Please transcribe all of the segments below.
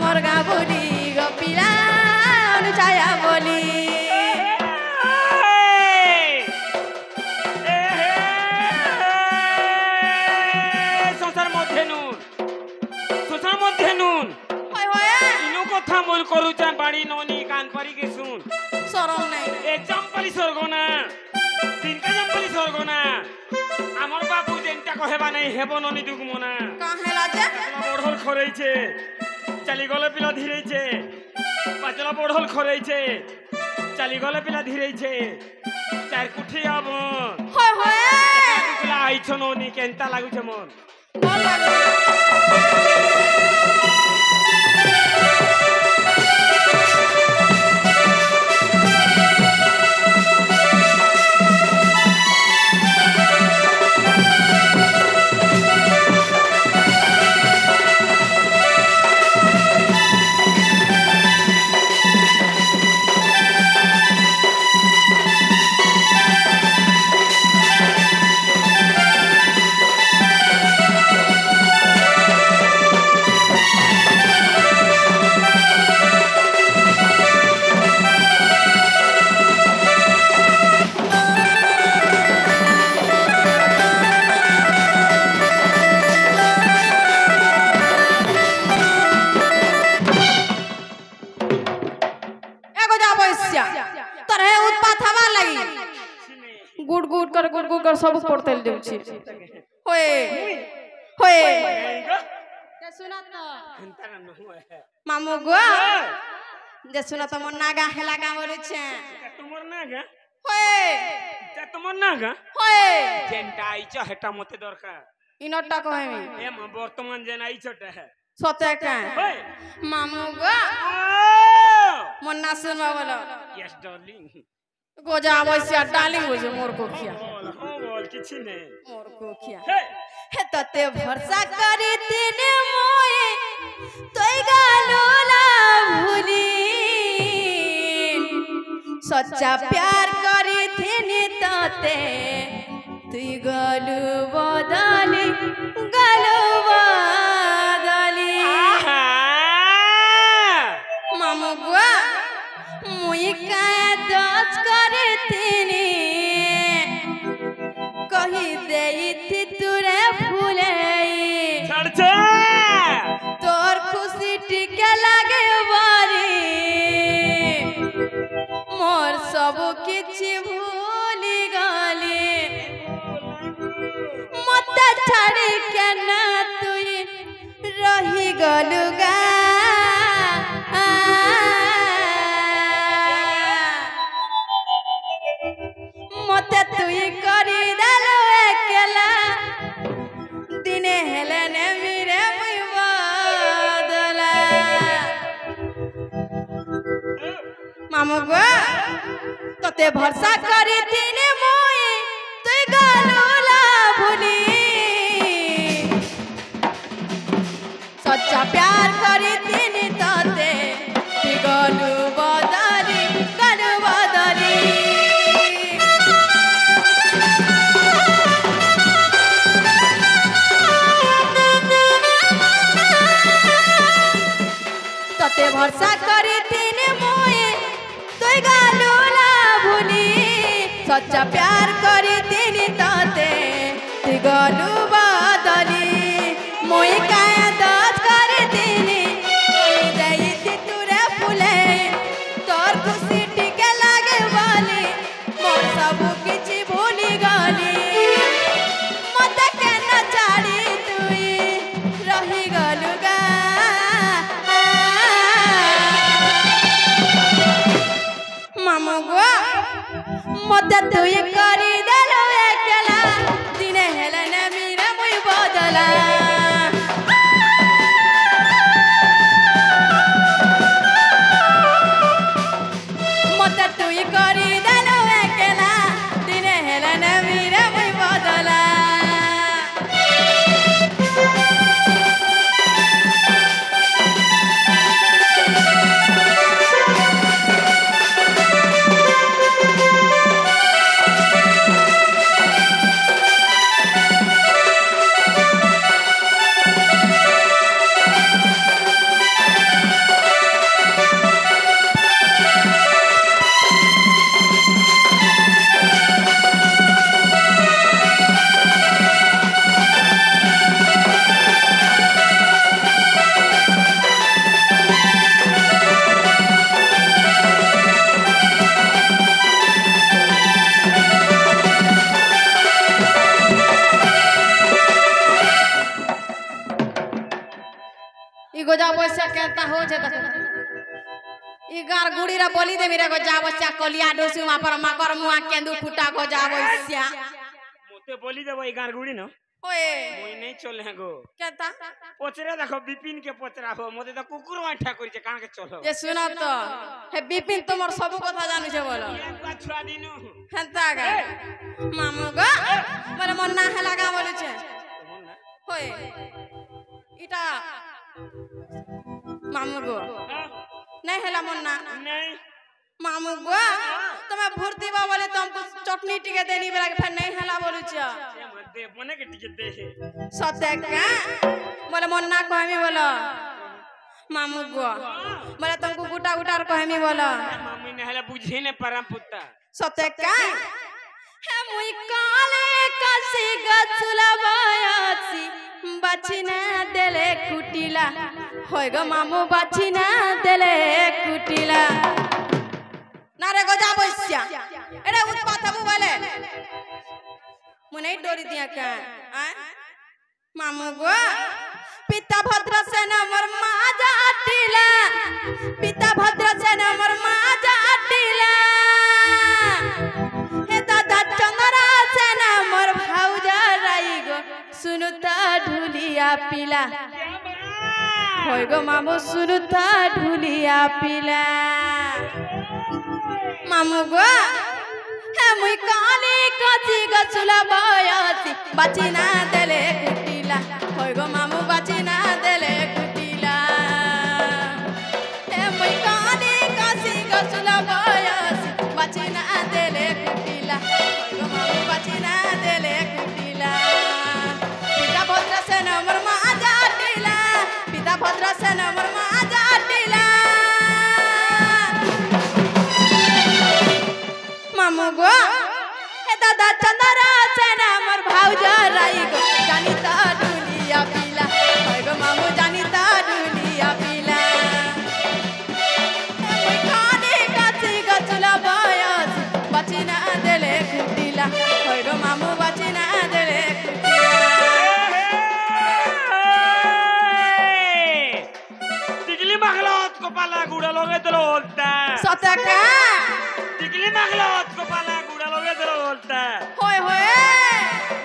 आमर गाँ बोली गपिला अनुछाया बोली मोल करू चा बाड़ी नोनी कान परी के सुन शरम नहीं ए चंपली सरगोना तिनका चंपली सरगोना हमर बाबू जेनटा कहेबा नहीं हेबो नोनी दुगमोना काहे लाजे बोढल खरई छे चली गले पिला धीरे छे पाचला बोढल खरई छे चली गले पिला धीरे छे चार कुठी अब होय होय तुला आइछो नोनी केनता लागु छे मन बोल लागु गुड़ सब पड़ते देउछि होए होए के सुना त मामू गो जे सुना त मोर नागा हेला गा बोले छे तुमर नागा होए ते तुमर नागा होए जेनटा आइछ हेटा मते दरकार इनटा कहमी ए म वर्तमान जेन आइछटा है सते का होए मामू गो मोर ना सुनवा बोलो यस डार्लिंग गोजा आवैसिया डार्लिंग हो जे मोर को खिया बोल किछि ने मोर को खिया हे तते भरोसा करी तिने मोए तोय गालोला भूली सच्चा प्यार करी थिनी तते तुई गलु बदली मामू बुआ मुई काया दच करे थिनी कही देई थी तुरे फूले छड़छे तोर खुशी टिके लागे बारी मोर सब किछि भूली गली मते छाड़ी के ना तुई रही गलुगा मते तुई करी देलो एकला दिने हेले ने मिरे मुई बदला मामू गो तते भरोसा करी दिने मोई तुई गालोला भूली सच्चा प्यार करी दिनी तते तुई गलु बदली तते भरोसा करी दिने मोए तुई गालोला भूली सच्चा प्यार करी दिनी तते तुई गलु बदली मोई काया दच करी दिनी देई थी तुरे फूले तोर खुशी टिके लागे वाली मोर सब किछि भूली गली मते के न छाड़ी तुई रही गलुगा मामू गो मते तुई करी देलो एकला दिने हेले ने मिरे मुई बदला मते तुई करी देलो एकला दिने हेले ने मिरे मुई बदला इ गोजा बसिया केता हो जे देख इ गार गुड़ी रा बोली दे मेरे गोजा बसिया कलिया डोसी मा पर माकर मुआ केंदू फुटा गोजा बसिया मोते बोली देबो ई गार गुड़ी न ओए मोई नहीं चले हैं गो केता पोचरे देखो बिपिन के पोचरा हो मोते तो कुकुर वाठा करी छे कान के चलो ये सुना तो हे बिपिन तुमर सब कथा जानु छे बोलो एक बात छुआ दिनु हेंता गा मामू गो मोर मन ना हला गा बोलु छे होय इटा मामू गो नहीं हला मन ना नहीं मामू गो तुम भूर्ती बा बोले तुमको चटनी टिके देनी बेला के फिर नहीं हला बोलु छे दे बने के टिके दे सत्य का बोले मन ना कहमी बोलो मामू गो बोले तुमको गुटा गुटा कहमी बोलो मम्मी ने हला बुझे ने परम पुत्ता सत्य का हे मुई काले कसी गछुला बयासी बाछिना देले कुटिला होय गो मामू बाछिना देले कुटिला ना रे गोजा बसिया एडे उत्पात हबु बोले मुनै डोरी दिया का मामू गो पिता भद्र सेन मोर माजा टिला पिता भद्र सेन मोर माजा टिला हे दादा चंद्रा सेन मोर भाउजा राई गो सुनुता ढुलिया पिला होय गो मामू सुनुता ढुलिया पिला मामू गो हे मुई काली कथि गछुला बयासी बाचिना देले कुटिला होय गो मामू बाचिना देले कुटिला हे मुई काली कथि गछुला बयासी बाचिना देले कुटिला होय गो मामू बाचिना देले कुटिला पिता भद्र सेन मोर माजा टिला पिता भद्र सेन मोर माजा टिला मामू गो हे दादा चंद्रा सेन मोर भाउजा राई गो जानिता ढुलिया पिला होय गो मामू जानिता ढुलिया पिला हे मुई काली कथि गछुला बयासी बाचिना देले कुटिला होय गो मामू बाचिना देले टिकली मागलोत कपाला गुडा लोगे तो बोलता सत्य का टिकली मागलोत कपाला गुडा लोगे तो बोलता होय होय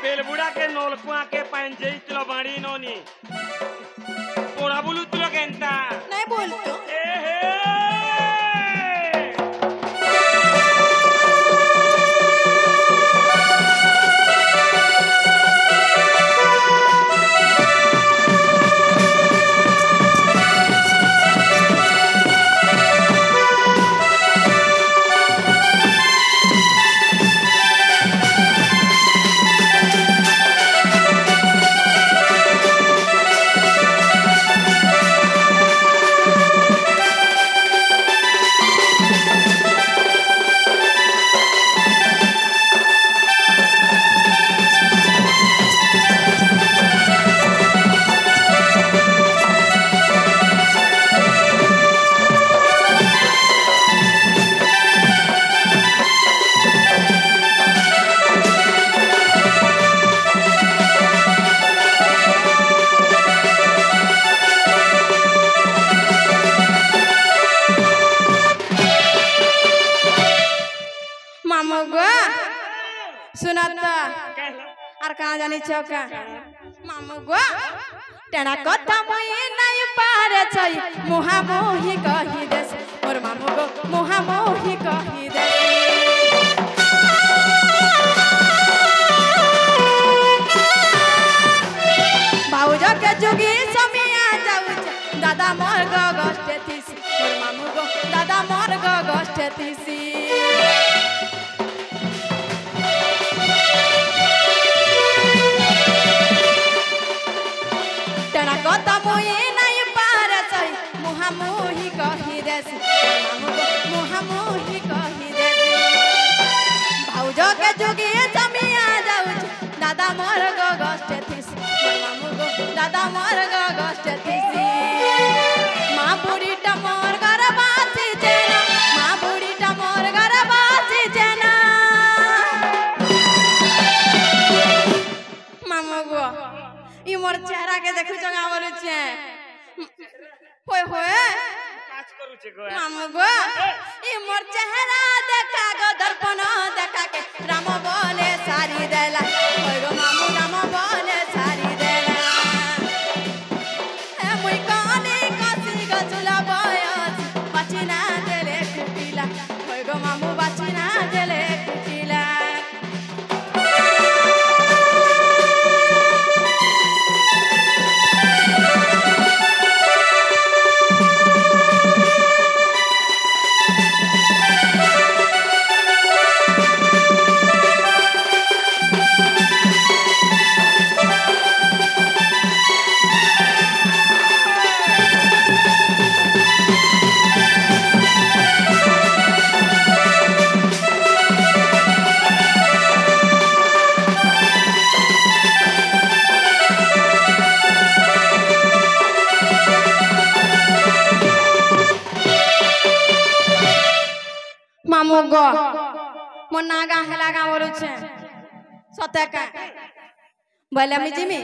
बेलबुड़ा के नोलकुआ के पंजे तुलो बाड़ी नोनी पोड़ा बुलु तुलो केंता नहीं बोलतो ए हे मामू गो सुनता कहला आर कहाँ जानी चौका मामू गो टेना कथा मुई नहीं पारे छई मुहा मोही कही देस मोर मामू गो मुहा मोही कही देस भाउजा के जुगी समिया जाऊ दादा मोर गो गस्ते थीसी मोर मामू गो दादा मोर गो गस्ते थीसी टेना कथा मुई नहीं पारे छई मुहा मोही कही देसी मामू गो मुहा मोही कही देसी भाउजा के जुगी समिया जाऊ दादा मोर गो गस्ते थीसी मोर मामू गो दादा मोर गो गस्ते थीसी माँ बुढ़ी टमोर घर बासी जेना माँ बुढ़ी टमोर घर बासी जेना मामू गो ई मोर चेहरा के देखु जगह बोलु छे होय होय কাজ করুছে গো মামু গো ই মোর চেহারা দেখা গো দর্পণ দেখা কে রাম বলে সারি দেলা होय गो मामू राम বলে সারি দেলা এ মুই কানে কাছি গজলা বয়স বাঁচি না গেলে কুটিলা होय गो मामू বাঁচি না গেলে কুটিলা মামু গো মোর নাগা হেলা গা বলছে সতে কা বলে আমি জিমি